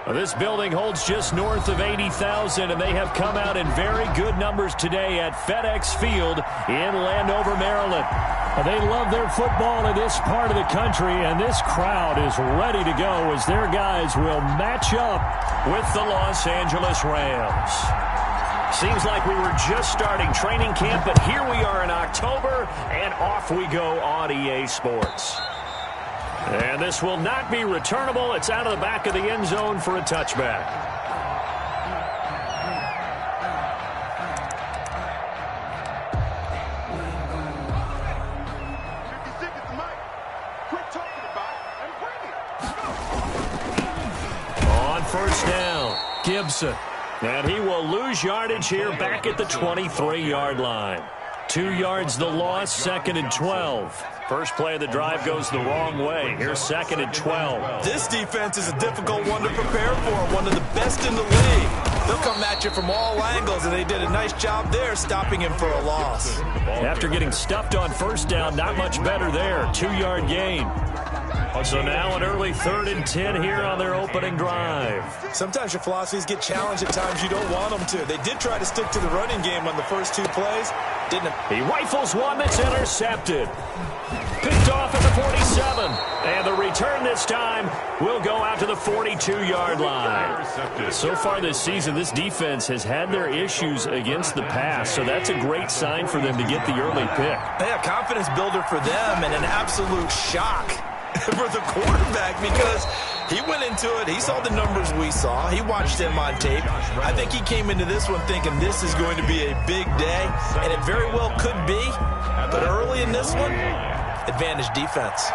This building holds just north of 80,000, and they have come out in very good numbers today at FedEx Field in Landover, Maryland. They love their football in this part of the country, and this crowd is ready to go as their guys will match up with the Los Angeles Rams. Seems like we were just starting training camp, but here we are in October, and off we go on EA Sports. And this will not be returnable. It's out of the back of the end zone for a touchback. On first down, Gibson. And he will lose yardage here back at the 23-yard line. 2 yards the loss, 2nd and 12. First play of the drive goes the wrong way. Here's 2nd and 12. This defense is a difficult one to prepare for, one of the best in the league. They'll come at you from all angles, and they did a nice job there stopping him for a loss. After getting stuffed on first down, not much better there. 2-yard gain. So now an early 3rd and 10 here on their opening drive. Sometimes your philosophies get challenged at times you don't want them to. They did try to stick to the running game on the first 2 plays. Didn't. He rifles one that's intercepted. Picked off at the 47. And the return this time will go out to the 42-yard line. So far this season, this defense has had their issues against the pass, so that's a great sign for them to get the early pick. Yeah, confidence builder for them and an absolute shock for the quarterback because he went into it. He saw the numbers we saw. He watched them on tape. I think he came into this one thinking this is going to be a big day, and it very well could be. But early in this one, advantage defense.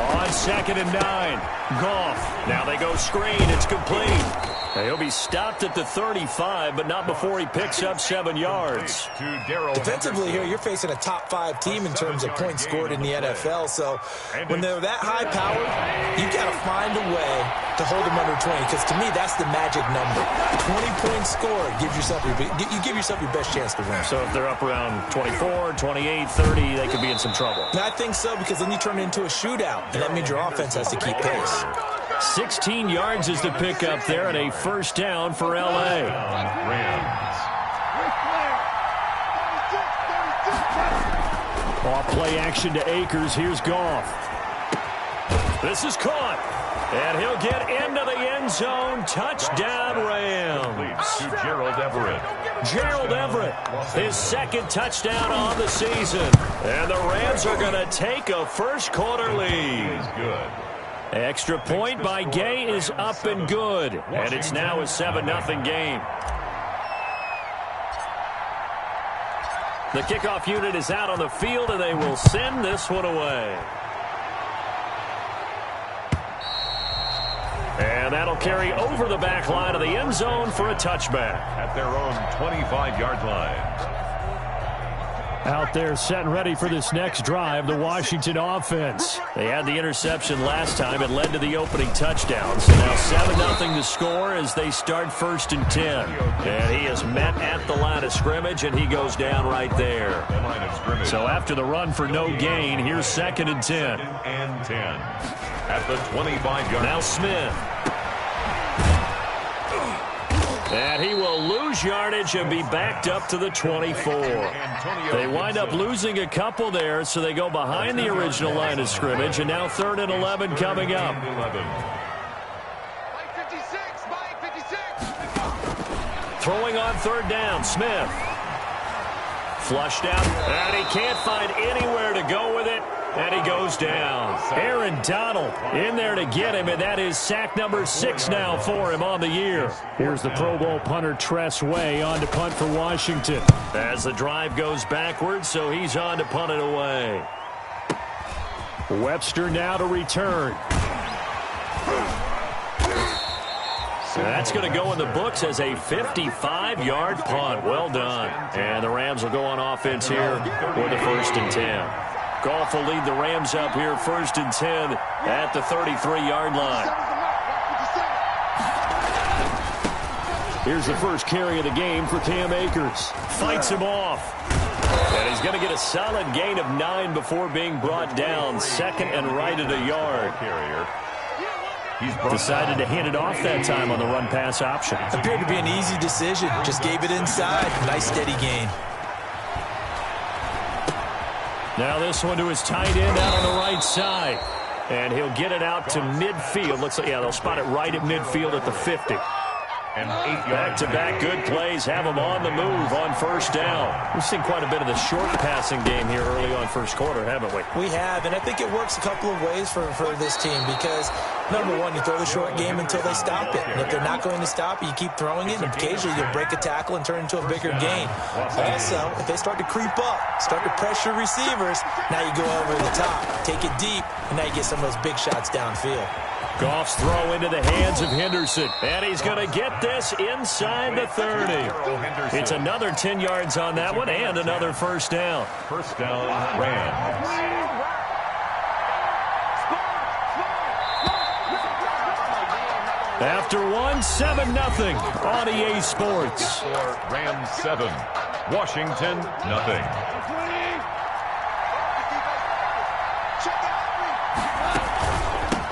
On 2nd and 9, Goff. Now they go screen. It's complete. He'll be stopped at the 35, but not before he picks up 7 yards. Defensively here, you're facing a top 5 team in terms of points scored in the NFL. So when they're that high powered, you've got to find a way to hold them under 20. Because to me, that's the magic number. 20 points scored gives yourself you give yourself your best chance to win. So if they're up around 24, 28, 30, they could be in some trouble. I think so, because then you turn it into a shootout, and that means your offense has to keep pace. 16 yards is the pickup there, and a first down for L.A. Off play action to Akers. Here's Goff. This is caught. And he'll get into the end zone. Touchdown, Rams. To Gerald Everett. Gerald Everett, his 2nd touchdown on the season. And the Rams are going to take a first-quarter lead. Good. Extra point by Gay is up and good. And it's now a 7-0 game. The kickoff unit is out on the field, and they will send this one away. And that'll carry over the back line of the end zone for a touchback. At their own 25-yard line. Out there set and ready for this next drive, the Washington offense. They had the interception last time. It led to the opening touchdown. So now 7-0 to score as they start 1st and 10. And he is met at the line of scrimmage, and he goes down right there. So after the run for no gain, here's 2nd and 10. And 10. At the 25-yard. Now Smith. And he will lose yardage and be backed up to the 24. They wind up losing a couple there, so they go behind the original line of scrimmage, and now 3rd and 11 coming up. Throwing on 3rd down, Smith. Flushed out, and he can't find anywhere to go with it. And he goes down. Aaron Donald in there to get him, and that is sack number 6 now for him on the year. Here's the Pro Bowl punter Tress Way on to punt for Washington. As the drive goes backwards, so he's on to punt it away. Webster now to return. That's going to go in the books as a 55-yard punt. Well done. And the Rams will go on offense here with the 1st and 10. Goff will lead the Rams up here 1st and 10 at the 33-yard line. Here's the first carry of the game for Cam Akers. Fights him off. And he's going to get a solid gain of 9 before being brought down. 2nd and right at a yard. Decided to hand it off that time on the run-pass option. Appeared to be an easy decision. Just gave it inside. Nice steady gain. Now this one to his tight end out on the right side. And he'll get it out to midfield. Looks like, yeah, they'll spot it right at midfield at the 50. And 8 Back-to-back good plays have them on the move on first down. We've seen quite a bit of the short passing game here early on first quarter, haven't we? We have, and I think it works a couple of ways for this team because, number one, you throw the short game until they stop it. And if they're not going to stop it, you keep throwing it, and occasionally you'll break a tackle and turn it into a bigger gain. Also, if they start to creep up, start to pressure receivers, now you go over the top, take it deep, and now you get some of those big shots downfield. Goff's throw into the hands of Henderson. And he's going to get this inside the 30. It's another 10 yards on that one and another first down. First down, Rams. After one, 7-0 on EA Sports. Rams 7, Washington nothing.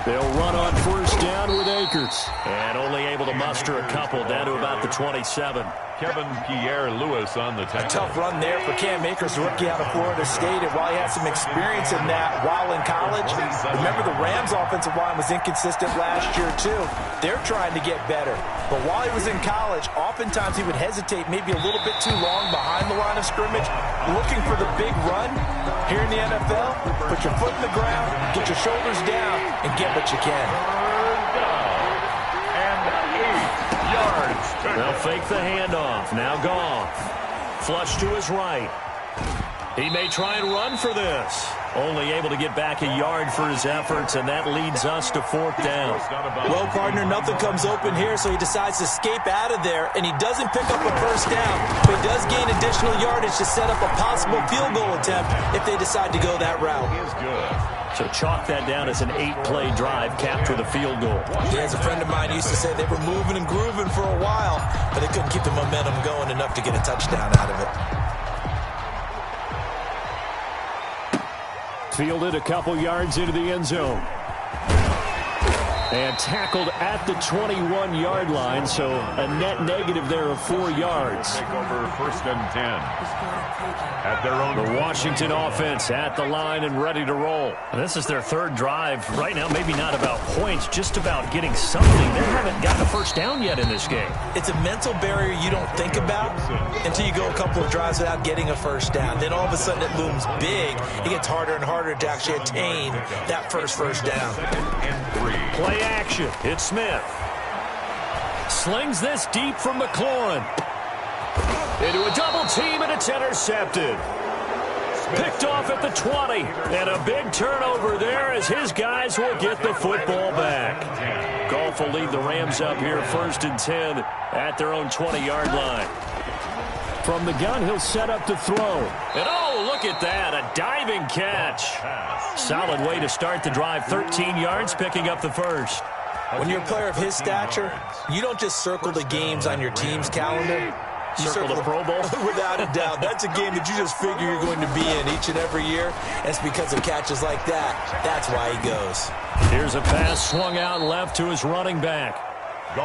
They'll run on first down with Akers. And only able to muster a couple down to about the 27. Kevin Pierre-Louis on the tackle. A tough run there for Cam Akers, the rookie out of Florida State. And while he had some experience in that while in college, remember the Rams offensive line was inconsistent last year too. They're trying to get better. But while he was in college, oftentimes he would hesitate maybe a little bit too long behind the line of scrimmage, looking for the big run. Here in the NFL, put your foot in the ground, get your shoulders down, and get what you can. And 8 yards. They'll fake the handoff. Now Goff. Flush to his right. He may try and run for this. Only able to get back a yard for his efforts, and that leads us to fourth down. Well, partner, nothing comes open here, so he decides to escape out of there, and he doesn't pick up a first down, but he does gain additional yardage to set up a possible field goal attempt if they decide to go that route. So chalk that down as an 8-play drive capped with a field goal. Yeah, as a friend of mine used to say, they were moving and grooving for a while, but they couldn't keep the momentum going enough to get a touchdown out of it. Fielded a couple yards into the end zone. And tackled at the 21-yard line, so a net negative there of 4 yards. Take over first and 10. At their own. The Washington offense at the line and ready to roll. And this is their third drive. Right now, maybe not about points, just about getting something. They haven't gotten a first down yet in this game. It's a mental barrier you don't think about until you go a couple of drives without getting a first down. Then all of a sudden it looms big. It gets harder and harder to actually attain that first down. Play action. It's Smith. Slings this deep from McLaurin. Into a double team, and it's intercepted. Picked off at the 20. And a big turnover there as his guys will get the football back. Goff will lead the Rams up here first and 10 at their own 20-yard line. From the gun, he'll set up to throw. And oh, look at that, a diving catch. Solid way to start the drive, 13 yards, picking up the first. When you're a player of his stature, you don't just circle the games on your team's calendar. You circle the Pro Bowl? Without a doubt. That's a game that you just figure you're going to be in each and every year. And it's because of catches like that. That's why he goes. Here's a pass swung out left to his running back.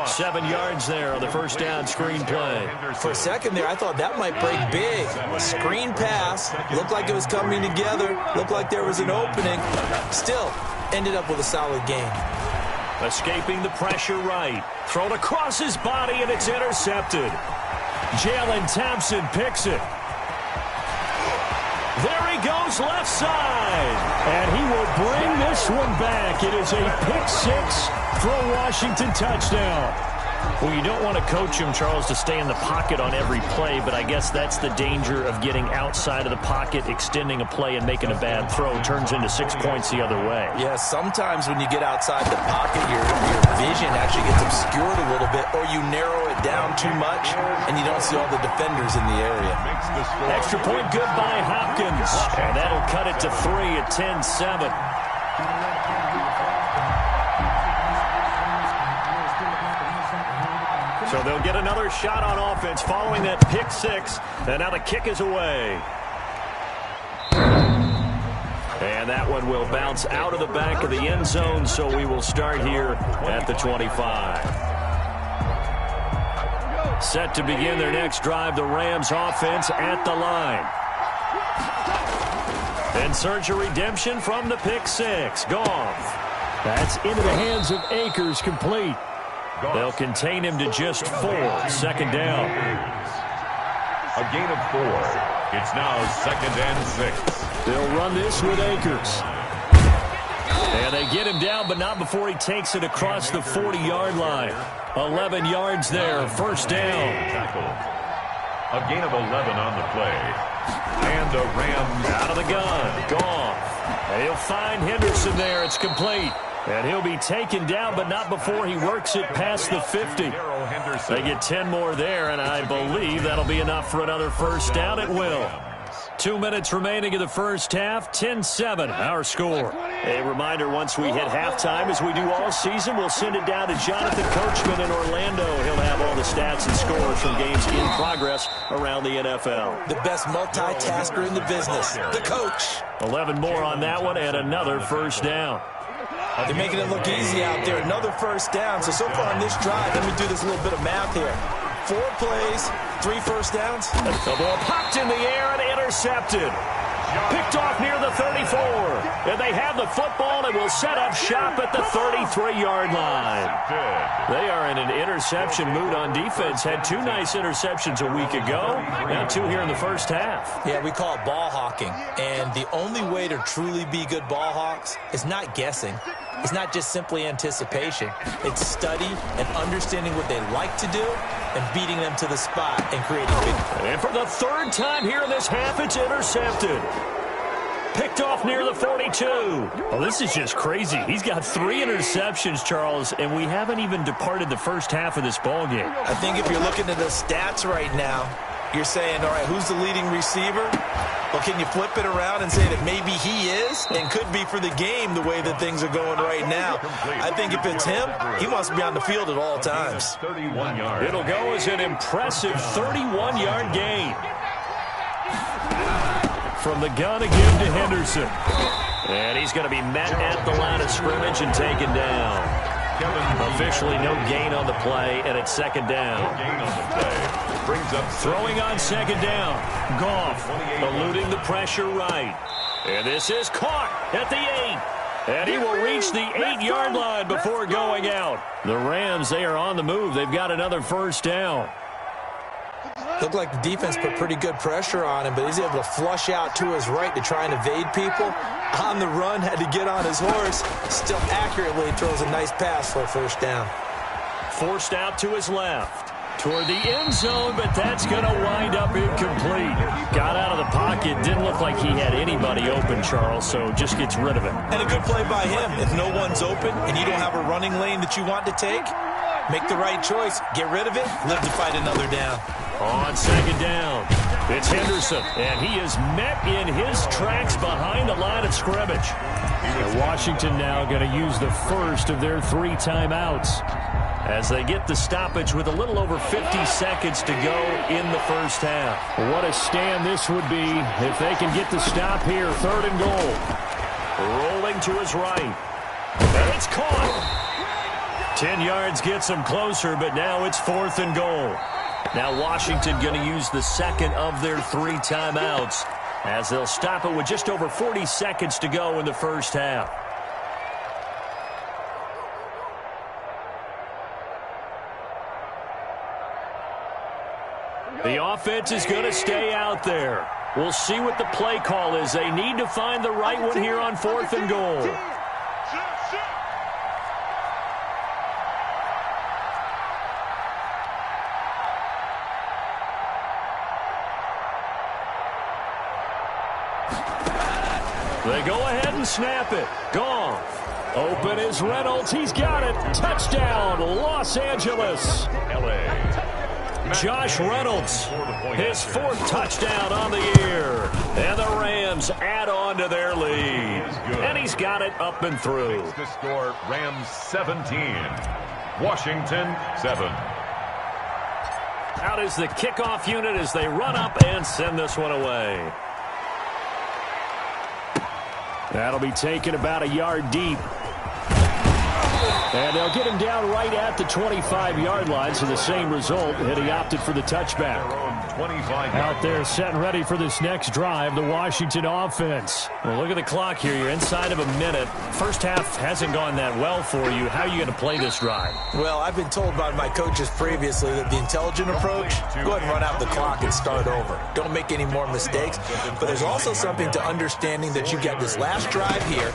7 yards there on the first down screen play. For a second there, I thought that might break big. Screen pass. Looked like it was coming together. Looked like there was an opening. Still, ended up with a solid game. Escaping the pressure right. Thrown across his body, and it's intercepted. Jalen Thompson picks it. There he goes, left side. And he will bring this one back. It is a pick six for a Washington touchdown. Well, you don't want to coach him, Charles, to stay in the pocket on every play, but I guess that's the danger of getting outside of the pocket, extending a play, and making a bad throw. Turns into 6 points the other way. Yeah, sometimes when you get outside the pocket, your vision actually gets obscured a little bit, or you narrow it down too much, and you don't see all the defenders in the area. Extra point good by Hopkins, and that'll cut it to 3 at 10-7. So they'll get another shot on offense following that pick six. And now the kick is away. And that one will bounce out of the back of the end zone, so we will start here at the 25. Set to begin their next drive, the Rams offense at the line. In search of redemption from the pick six. Goff. That's into the hands of Akers, complete. They'll contain him to just 4. Second down. A gain of 4. It's now 2nd and 6. They'll run this with Akers. And they get him down, but not before he takes it across the 40-yard line. 11 yards there, first down. A gain of 11 on the play. And the Rams out of the gun. Goff. And he'll find Henderson there. It's complete. And he'll be taken down, but not before he works it past the 50. They get 10 more there, and I believe that'll be enough for another first down. It will. 2 minutes remaining in the first half. 10-7, our score. A reminder, once we hit halftime, as we do all season, we'll send it down to Jonathan Coachman in Orlando. He'll have all the stats and scores from games in progress around the NFL. The best multitasker in the business, the coach. 11 more on that one, and another first down. They're making it look easy out there. Another first down. So far on this drive, let me do this little bit of math here. 4 plays, 3 first downs. The ball popped in the air and intercepted. Picked off near the 34. And they have the football and will set up shop at the 33-yard line. They are in an interception mood on defense. Had 2 nice interceptions a week ago. Now 2 here in the first half. Yeah, we call it ball hawking. And the only way to truly be good ball hawks is not guessing. It's not just simply anticipation. It's study and understanding what they like to do and beating them to the spot and creating big plays. And for the 3rd time here in this half, it's intercepted. Picked off near the 42. Well, this is just crazy. He's got 3 interceptions, Charles, and we haven't even departed the first half of this ball game. I think if you're looking at the stats right now, you're saying, all right, who's the leading receiver? Well, can you flip it around and say that maybe he is and could be for the game the way that things are going right now? I think if it's him, he wants to be on the field at all times. It'll go as an impressive 31-yard gain. From the gun again to Henderson. And he's going to be met at the line of scrimmage and taken down. Officially no gain on the play, and it's second down. Throwing on second down. Goff eluding the pressure right. And this is caught at the 8. And he will reach the 8-yard line before going out. The Rams, they are on the move. They've got another first down. Looked like the defense put pretty good pressure on him, but he's able to flush out to his right to try and evade people. On the run, had to get on his horse. Still accurately throws a nice pass for a first down. Forced out to his left. Toward the end zone, but that's going to wind up incomplete. Got out of the pocket. Didn't look like he had anybody open, Charles, so just gets rid of it. And a good play by him. If no one's open and you don't have a running lane that you want to take, make the right choice. Get rid of it. Live to fight another down. On second down, it's Henderson, and he is met in his tracks behind the line of scrimmage. And Washington now going to use the first of their 3 timeouts as they get the stoppage with a little over 50 seconds to go in the first half. What a stand this would be if they can get the stop here. 3rd and goal. Rolling to his right. And it's caught. 10 yards gets them closer, but now it's 4th and goal. Now Washington going to use the second of their 3 timeouts as they'll stop it with just over 40 seconds to go in the first half. The offense is going to stay out there. We'll see what the play call is. They need to find the right one here on 4th and goal. They go ahead and snap it. Goff. Open is Reynolds. He's got it. Touchdown, Los Angeles. Josh Reynolds, his 4th touchdown on the year. And the Rams add on to their lead. And he's got it up and through. The score, Rams 17, Washington 7. Out is the kickoff unit as they run up and send this one away. That'll be taken about a yard deep. And they'll get him down right at the 25-yard line, so the same result, and he opted for the touchback. Out there set and ready for this next drive, the Washington offense. Well, look at the clock here. You're inside of a minute. First half hasn't gone that well for you. How are you going to play this drive? Well, I've been told by my coaches previously that the intelligent approach, go ahead and run out the clock and start over. Don't make any more mistakes. But there's also something to understanding that you get this last drive here.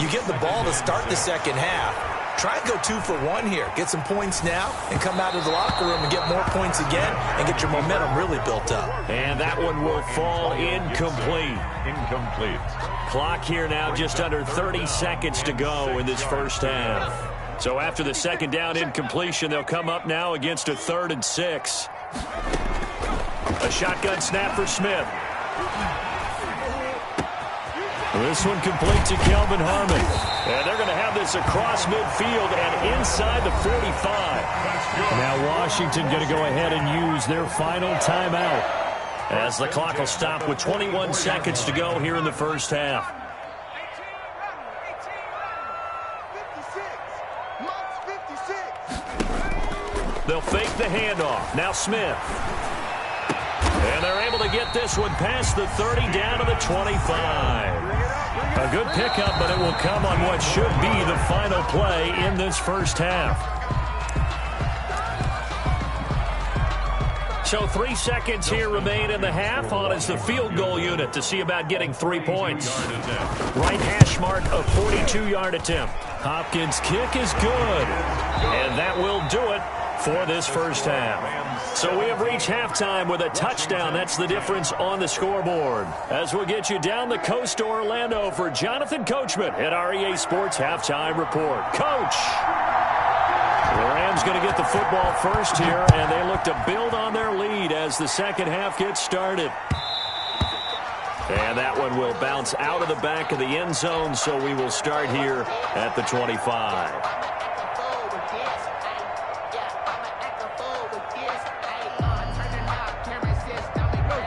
You get the ball to start the second half. Try and go 2 for 1 here. Get some points now and come out of the locker room and get more points again and get your momentum really built up. And that one will fall incomplete. Incomplete. Clock here now just under 30 seconds to go in this first half. So after the second down incompletion, they'll come up now against a 3rd and 6. A shotgun snap for Smith. This one complete to Kelvin Harmon. And they're going to have this across midfield and inside the 45. Now Washington going to go ahead and use their final timeout as the clock will stop with 21 seconds to go here in the first half. They'll fake the handoff. Now Smith. And they're able to get this one past the 30 down to the 25. A good pickup, but it will come on what should be the final play in this first half. So 3 seconds here remain in the half. On is the field goal unit to see about getting 3 points. Right hash mark, a 42-yard attempt. Hopkins' kick is good. And that will do it for this first half. So we have reached halftime with a touchdown. That's the difference on the scoreboard. As we'll get you down the coast to Orlando for Jonathan Coachman at REA Sports Halftime Report. Coach! The Rams going to get the football first here, and they look to build on their lead as the second half gets started. And that one will bounce out of the back of the end zone, so we will start here at the 25.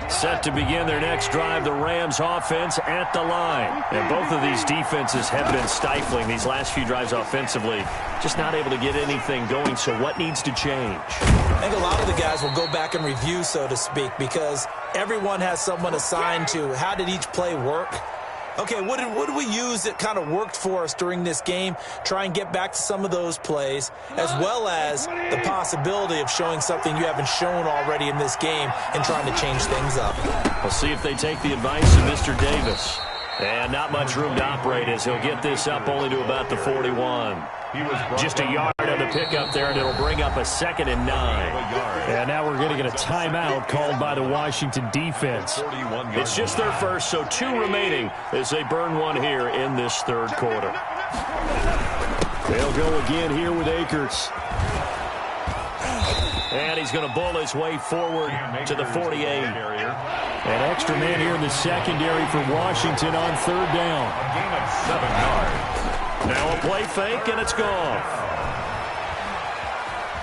Set to begin their next drive, the Rams offense at the line. And both of these defenses have been stifling these last few drives offensively. Just not able to get anything going, so what needs to change? I think a lot of the guys will go back and review, so to speak, because everyone has someone assigned to how did each play work. Okay, what did we use that kind of worked for us during this game? Try and get back to some of those plays, as well as the possibility of showing something you haven't shown already in this game and trying to change things up. We'll see if they take the advice of Mr. Davis. And not much room to operate as he'll get this up only to about the 41. Just a yard on the pickup there, and it'll bring up a 2nd and 9. And now we're going to get a timeout called by the Washington defense. It's just their first, so 2 remaining as they burn one here in this third quarter. They'll go again here with Akers. And he's going to bull his way forward to the 48. An extra man here in the secondary for Washington on 3rd down. A gain of 7 yards. Now a play fake, and it's gone.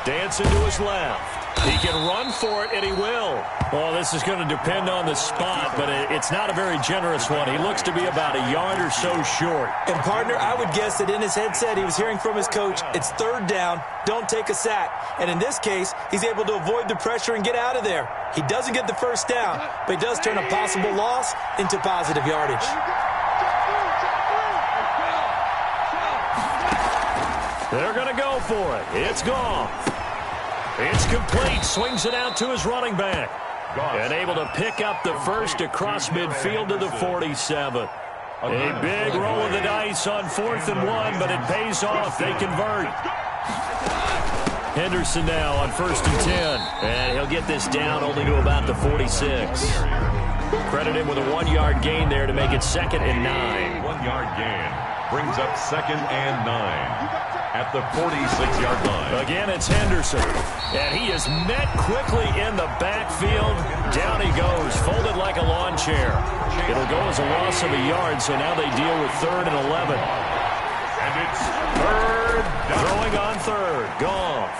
Dancing to his left. He can run for it, and he will. Well, this is going to depend on the spot, but it's not a very generous one. He looks to be about a yard or so short. And, partner, I would guess that in his headset he was hearing from his coach, it's 3rd down, don't take a sack. And in this case, he's able to avoid the pressure and get out of there. He doesn't get the first down, but he does turn a possible loss into positive yardage. They're going to go for it. It's gone. It's complete. Swings it out to his running back. And able to pick up the first across midfield to the 47. A big roll of the dice on 4th and 1, but it pays off. They convert. Henderson now on 1st and 10. And he'll get this down only to about the 46. Credit him with a 1-yard gain there to make it 2nd and 9. 1-yard gain brings up 2nd and 9. At the 46-yard line. Again, it's Henderson. And he is met quickly in the backfield. Down he goes, folded like a lawn chair. It'll go as a loss of a yard, so now they deal with 3rd and 11. And it's 3rd down. Throwing on 3rd, Goff.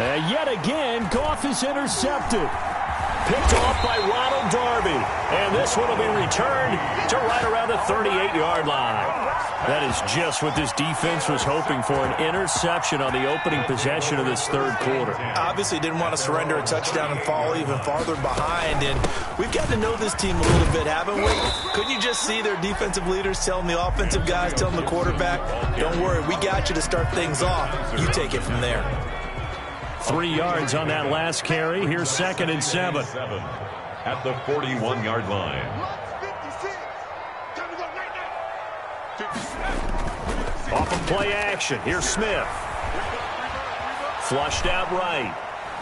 And yet again, Goff is intercepted. Picked off by Ronald Darby. And this one will be returned to right around the 38-yard line. That is just what this defense was hoping for, an interception on the opening possession of this third quarter. Obviously didn't want to surrender a touchdown and fall even farther behind. And we've gotten to know this team a little bit, haven't we? Couldn't you just see their defensive leaders telling the offensive guys, telling the quarterback, don't worry, we got you to start things off. You take it from there. 3 yards on that last carry. Here's 2nd and 7. At the 41-yard line. Off of play action. Here's Smith. Flushed out right.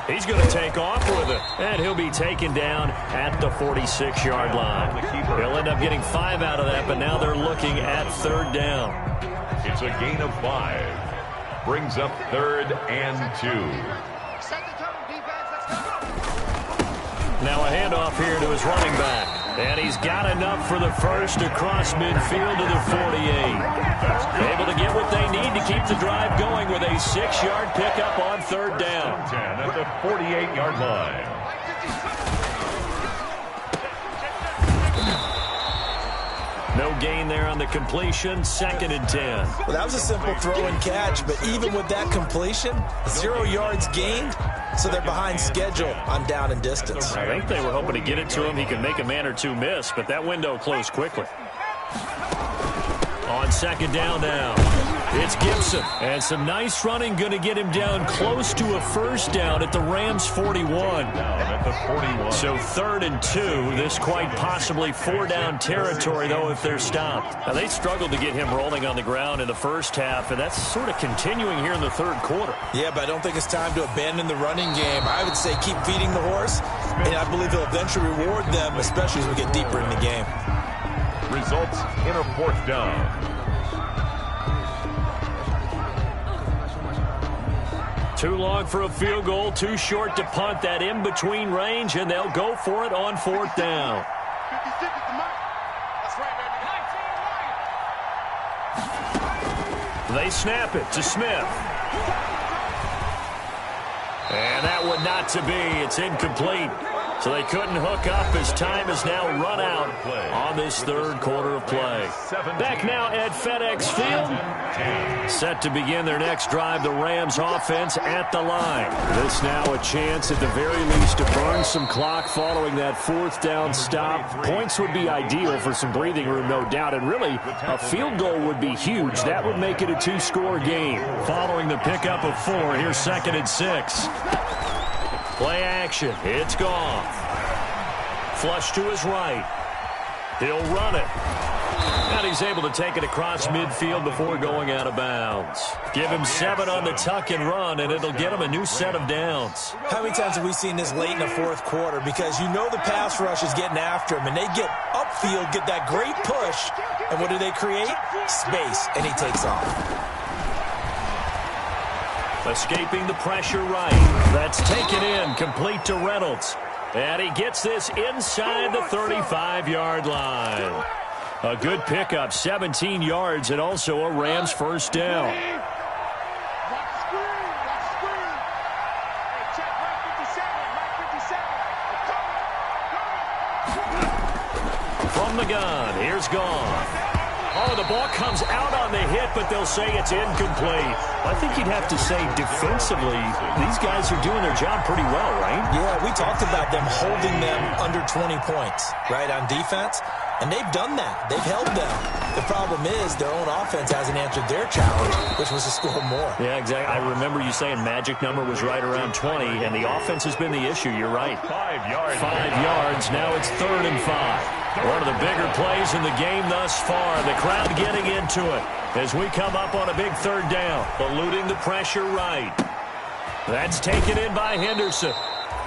He's going to take off with it. And he'll be taken down at the 46-yard line. He'll end up getting 5 out of that, but now they're looking at 3rd down. It's a gain of 5. Brings up 3rd and 2. Now a handoff here to his running back. And he's got enough for the first across midfield to the 48. Able to get what they need to keep the drive going with a 6-yard pickup on 3rd down. 10 at the 48-yard line. No gain there on the completion. 2nd and 10. Well, that was a simple throw and catch, but even with that completion, 0 yards gained, so they're behind schedule on down and distance. I think they were hoping to get it to him. He can make a man or two miss, but that window closed quickly. On 2nd down now, it's Gibson. And some nice running going to get him down close to a 1st down at the Rams' 41. At the 41. So 3rd and 2. This quite possibly 4-down territory, though, if they're stopped. Now, they struggled to get him rolling on the ground in the first half, and that's sort of continuing here in the 3rd quarter. Yeah, but I don't think it's time to abandon the running game. I would say keep feeding the horse, and I believe he'll eventually reward them, especially as we get deeper in the game. Results in a 4th down. Too long for a field goal, too short to punt. That in-between range, and they'll go for it on 4th down. They snap it to Smith. And that one not to be. It's incomplete. So they couldn't hook up as time is now run out on this 3rd quarter of play. Back now at FedEx Field. Set to begin their next drive, the Rams offense at the line. This now a chance at the very least to burn some clock following that 4th down stop. Points would be ideal for some breathing room, no doubt. And really, a field goal would be huge. That would make it a 2-score game. Following the pickup of 4, here's 2nd and 6. Play action. It's gone. Flush to his right. He'll run it. And he's able to take it across midfield before going out of bounds. Give him 7 on the tuck and run, and it'll get him a new set of downs. How many times have we seen this late in the 4th quarter? Because you know the pass rush is getting after him, and they get upfield, get that great push, and what do they create? Space, and he takes off. Escaping the pressure right. That's taken in, complete to Reynolds. And he gets this inside the 35-yard line. A good pickup, 17 yards, and also a Rams 1st down. From the gun, here's Gone. Oh, the ball comes out on the hit, but they'll say it's incomplete. I think you'd have to say defensively, these guys are doing their job pretty well, right? Yeah, we talked about them holding them under 20 points, right, on defense. And they've done that. They've held them. The problem is their own offense hasn't answered their challenge, which was to score more. Yeah, exactly. I remember you saying magic number was right around 20, and the offense has been the issue. You're right. 5 yards. 5 yards. Now it's 3rd and 5. One of the bigger plays in the game thus far. The crowd getting into it as we come up on a big 3rd down. Eluding the pressure right. That's taken in by Henderson.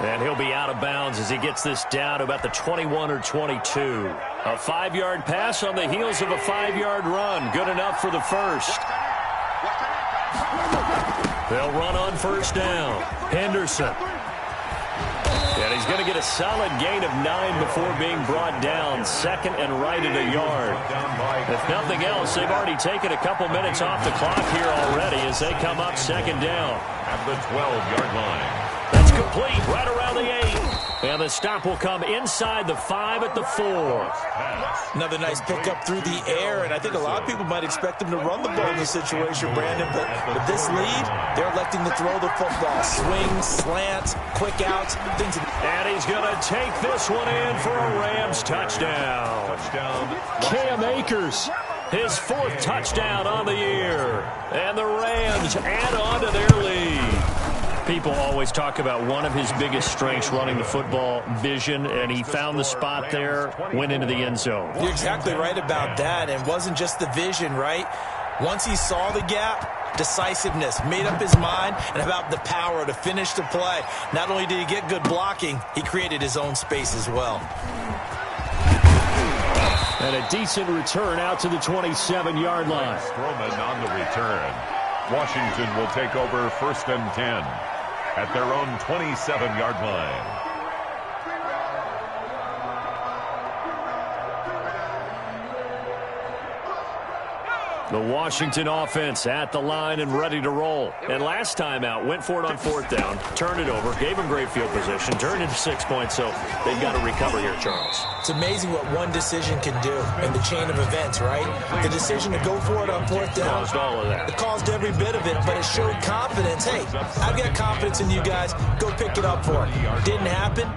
And he'll be out of bounds as he gets this down to about the 21 or 22. A 5-yard pass on the heels of a 5-yard run. Good enough for the first. They'll run on 1st down. Henderson. And he's going to get a solid gain of 9 before being brought down. 2nd and right at a yard. If nothing else, they've already taken a couple minutes off the clock here already as they come up 2nd down. At the 12-yard line. That's complete right around the 8. And the stop will come inside the 5 at the 4. Another nice pickup through the air, and I think a lot of people might expect him to run the ball in this situation, Brandon, but with this lead, they're electing to throw the football. Swings, slants, quick outs, things. And he's going to take this one in for a Rams touchdown. Cam Akers, his 4th touchdown on the year. And the Rams add on to their lead. People always talk about one of his biggest strengths, running the football, vision, and he found the spot there, went into the end zone. You're exactly right about that, and it wasn't just the vision, right? Once he saw the gap, decisiveness, made up his mind, and about the power to finish the play. Not only did he get good blocking, he created his own space as well. And a decent return out to the 27-yard line. Stroman on the return. Washington will take over 1st and 10 at their own 27-yard line. The Washington offense at the line and ready to roll. And last time out, went for it on 4th down, turned it over, gave them great field position, turned into 6 points, so they've got to recover here, Charles. It's amazing what one decision can do in the chain of events, right? The decision to go for it on 4th down. Caused all of that. It caused every bit of it, but it showed confidence. Hey, I've got confidence in you guys. Go pick it up for it. Didn't happen.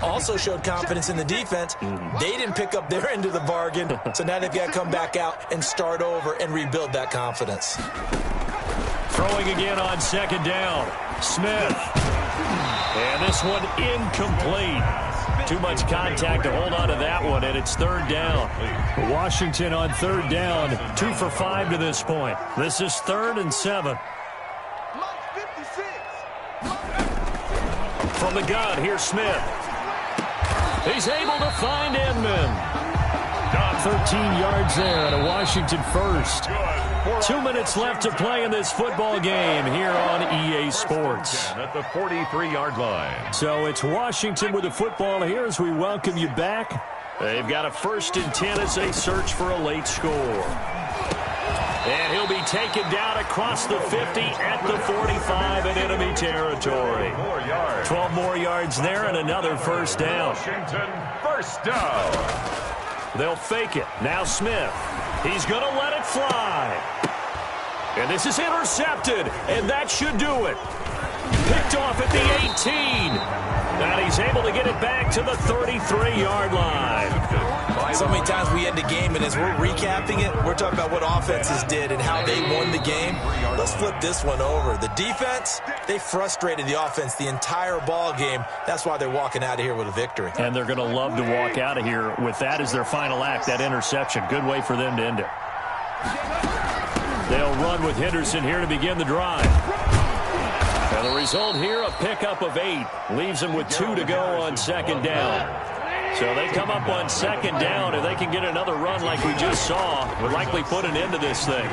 Also showed confidence in the defense. They didn't pick up their end of the bargain, so now they've got to come back out and start over and rebuild that confidence. Throwing again on 2nd down. Smith. And this one incomplete. Too much contact to hold on to that one, and it's 3rd down. Washington on 3rd down, 2 for 5 to this point. This is 3rd and 7. From the gun, here's Smith. He's able to find Inman. 13 yards there and a Washington first. 2 minutes left to play in this football game here on EA Sports. At the 43-yard line. So it's Washington with the football here as we welcome you back. They've got a 1st and 10 as they search for a late score. And he'll be taken down across the 50 at the 45 in enemy territory. 12 more yards there and another 1st down. Washington, 1st down. They'll fake it. Now Smith. He's going to let it fly. And this is intercepted, and that should do it. Picked off at the 18. And he's able to get it back to the 33-yard line. So many times we end the game, and as we're recapping it, we're talking about what offenses did and how they won the game. Let's flip this one over. The defense, they frustrated the offense the entire ball game. That's why they're walking out of here with a victory. And they're going to love to walk out of here with that as their final act, that interception. Good way for them to end it. They'll run with Henderson here to begin the drive. And the result here, a pickup of 8. Leaves them with 2 to go on 2nd down. So they come up on 2nd down. If they can get another run like we just saw, would likely put an end to this thing.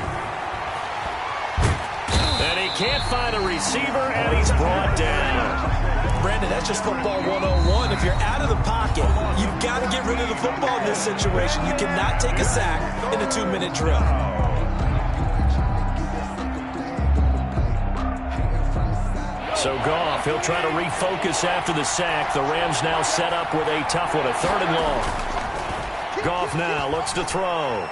And he can't find a receiver, and he's brought down. Brandon, that's just football 101. If you're out of the pocket, you've got to get rid of the football in this situation. You cannot take a sack in a 2-minute drill. So Goff, he'll try to refocus after the sack. The Rams now set up with a tough one, a 3rd and long. Goff now looks to throw.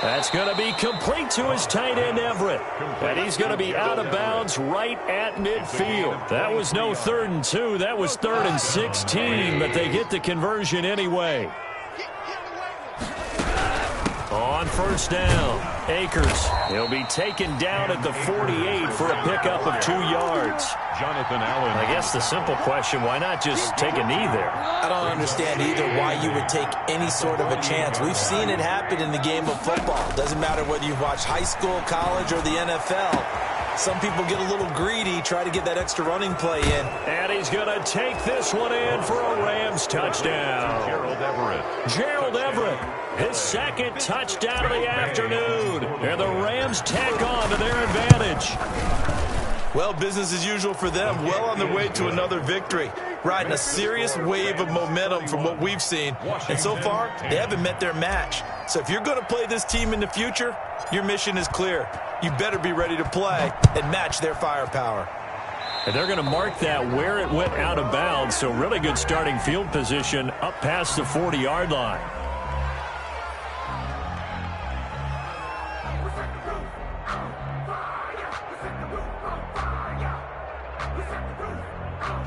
That's going to be complete to his tight end, Everett. And he's going to be out of bounds right at midfield. That was no 3rd and 2. That was 3rd and 16, but they get the conversion anyway. On 1st down, Akers. He'll be taken down at the 48 for a pickup of 2 yards. Jonathan Allen. I guess the simple question, why not just take a knee there? I don't understand either why you would take any sort of a chance. We've seen it happen in the game of football. Doesn't matter whether you watch high school, college, or the NFL. Some people get a little greedy, try to get that extra running play in. And he's going to take this one in for a Rams touchdown. Gerald Everett, his 2nd touchdown of the afternoon. And the Rams tack on to their advantage. Well, business as usual for them. Well on their way to another victory. Riding a serious wave of momentum from what we've seen. And so far, they haven't met their match. So if you're going to play this team in the future, your mission is clear. You better be ready to play and match their firepower. And they're going to mark that where it went out of bounds, so really good starting field position up past the 40-yard line.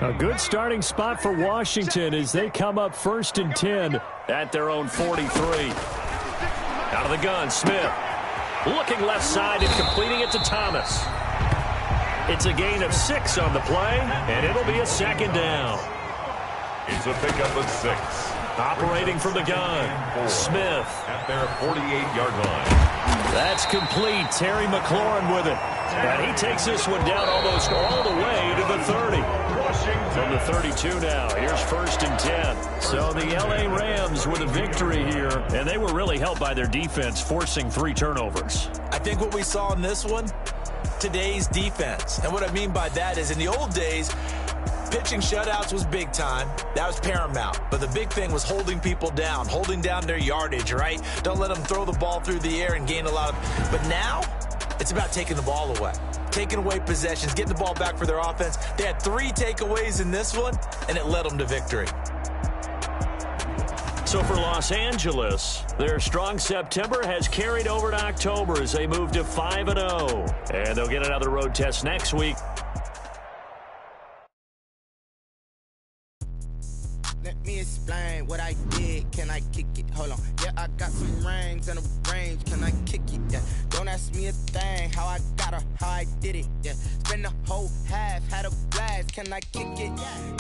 A good starting spot for Washington as they come up 1st and 10 at their own 43. Out of the gun, Smith. Looking left side and completing it to Thomas. It's a gain of 6 on the play, and it'll be a 2nd down. It's a pickup of 6. Operating from the gun, Smith. At their 48-yard line. That's complete. Terry McLaurin with it. And he takes this one down almost all the way to the 30. From the 32 now, here's 1st and 10. So the L.A. Rams with a victory here, and they were really helped by their defense, forcing 3 turnovers. I think what we saw in this one, today's defense. And what I mean by that is in the old days, pitching shutouts was big time. That was paramount. But the big thing was holding people down, holding down their yardage, right? Don't let them throw the ball through the air and gain a lot of... But now, it's about taking the ball away. Taking away possessions, getting the ball back for their offense. They had 3 takeaways in this one, and it led them to victory. So for Los Angeles, their strong September has carried over to October as they move to 5-0. And they'll get another road test next week. Let me explain what I did. Can I kick it? Hold on. Yeah, I got some rings and a range. Can I kick it? Yeah. Don't ask me a thing. How I got her, how I did it. Yeah. Spend the whole half, had a blast. Can I kick it?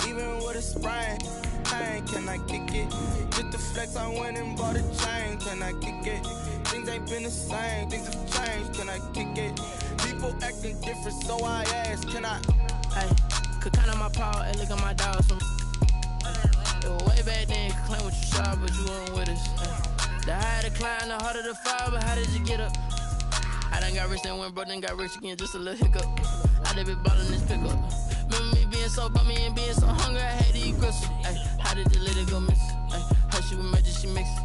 Even with a sprain. Hey, can I kick it? Just the flex, I went and bought a chain. Can I kick it? Things ain't been the same. Things have changed. Can I kick it? People acting different, so I ask. Can I? Hey, could count on my power and look at my dogs. Way back then, you could claim what you saw, but you weren't with us. The higher the climb, the harder the fall, but how did you get up? I done got rich, then went broke, then got rich again, just a little hiccup. I done been ballin' this pickup. Remember me being so bummy and being so hungry, I had to eat grits. How did the lady go miss? How she was magic, she mixed.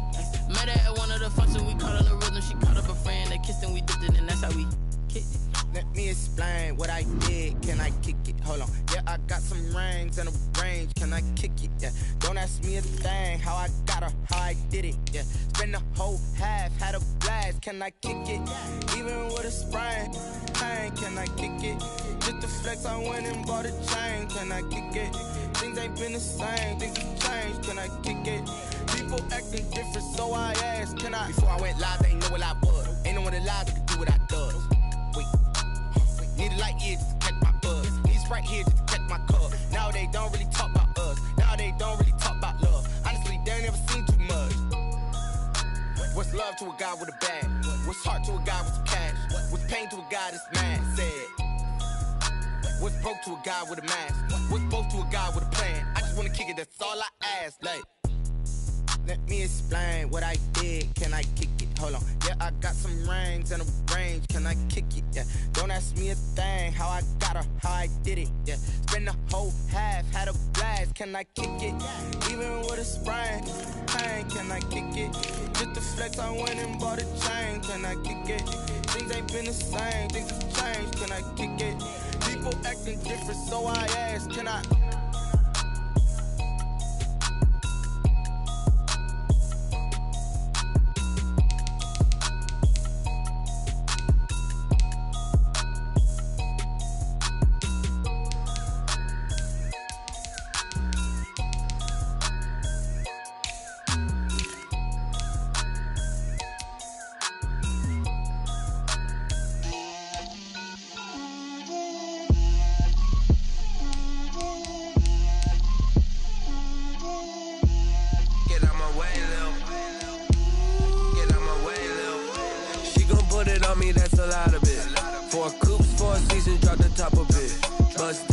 Met her at one of the functions, we caught her the rhythm, she caught up a friend, they kissed and we dipped it, and that's how we kicked it. Let me explain what I did. Can I kick it? Hold on. Yeah, I got some rings and a range. Can I kick it? Yeah. Don't ask me a thing. How I got her, how I did it. Yeah. Spend the whole half, had a blast. Can I kick it? Even with a sprain. Hey, can I kick it? Just the flex, I went and bought a chain. Can I kick it? Things ain't been the same. Things have changed. Can I kick it? People acting different, so I asked. Can I? Before I went live, they ain't know what I was. Ain't no one alive that could do what I does. Wait. Need a light here just to catch my buzz. Need Sprite here just to catch my cup. Now they don't really talk about us. Now they don't really talk about love. Honestly, they ain't never seen too much. What's love to a guy with a bag? What's heart to a guy with some cash? What's pain to a guy that's mad? Said. What's broke to a guy with a mask? What's both to a guy with a plan? I just wanna kick it, that's all I ask. Like, let me explain what I did. Can I kick it? Hold on. Yeah, I got some rings and a range. Can I kick it? Yeah. Don't ask me a thing. How I got her, how I did it. Yeah. Spend the whole half, had a blast. Can I kick it? Even with a sprain. Hey, can I kick it? Just the flex, I went and bought a chain. Can I kick it? Things ain't been the same. Things have changed. Can I kick it? People acting different, so I ask. Can I? That's a lot of it. 4 coops, 4 seasons, drop the top of it. Bust